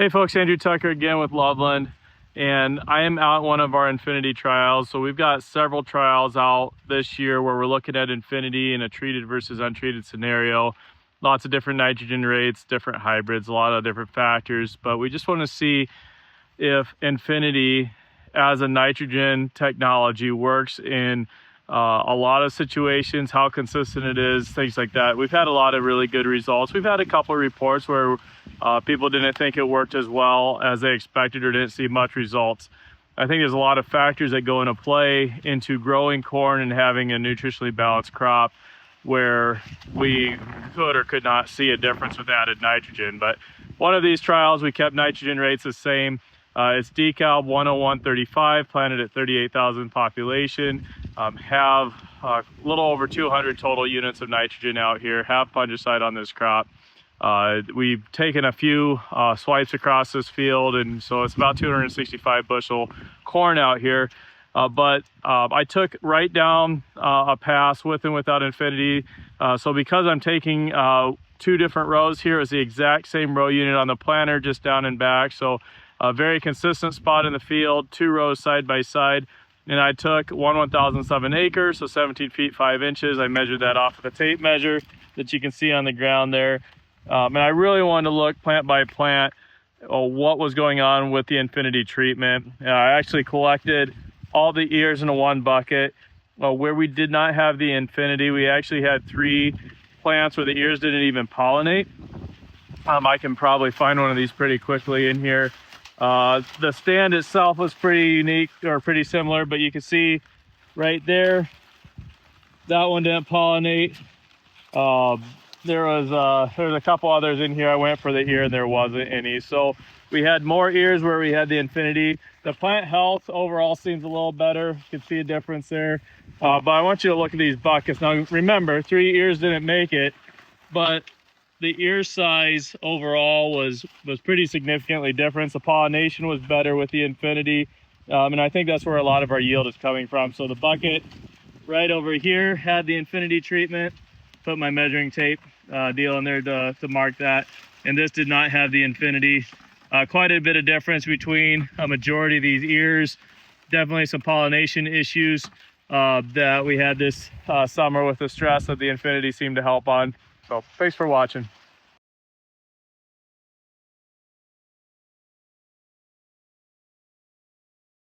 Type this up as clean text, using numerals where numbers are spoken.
Hey folks, Andrew Tucker again with Loveland, and I am out one of our N-FINITY trials. So we've got several trials out this year where we're looking at N-FINITY in a treated versus untreated scenario. Lots of different nitrogen rates, different hybrids, a lot of different factors, but we just want to see if N-FINITY as a nitrogen technology works in a lot of situations, how consistent it is, things like that. We've had a lot of really good results. We've had a couple of reports where people didn't think it worked as well as they expected or didn't see much results. I think there's a lot of factors that go into play into growing corn and having a nutritionally balanced crop where we could or could not see a difference with added nitrogen. But one of these trials, we kept nitrogen rates the same. It's decal 10135, planted at 38,000 population. Have a little over 200 total units of nitrogen out here, have fungicide on this crop. We've taken a few swipes across this field, and so it's about 265 bushel corn out here. But I took right down a pass with and without N-FINITY. So because I'm taking two different rows here, it's the exact same row unit on the planter, just down and back. So a very consistent spot in the field, two rows side by side. And I took 1/1007 acres, so 17 feet 5 inches. I measured that off of the tape measure that you can see on the ground there. And I really wanted to look plant by plant what was going on with the N-FINITY treatment. I actually collected all the ears into one bucket. Where we did not have the N-FINITY, we actually had 3 plants where the ears didn't even pollinate. I can probably find one of these pretty quickly in here. The stand itself was pretty unique, or pretty similar, but you can see right there, that one didn't pollinate. There's a couple others in here. I went for the ear and there wasn't any. So we had more ears where we had the N-FINITY. The plant health overall seems a little better. You can see a difference there. But I want you to look at these buckets. Now remember, 3 ears didn't make it, but the ear size overall was pretty significantly different. The pollination was better with the N-FINITY. And I think that's where a lot of our yield is coming from. So the bucket right over here had the N-FINITY treatment. Put my measuring tape deal in there to mark that. And this did not have the N-FINITY. Quite a bit of difference between a majority of these ears. Definitely some pollination issues that we had this summer with the stress that the N-FINITY seemed to help on. So thanks for watching.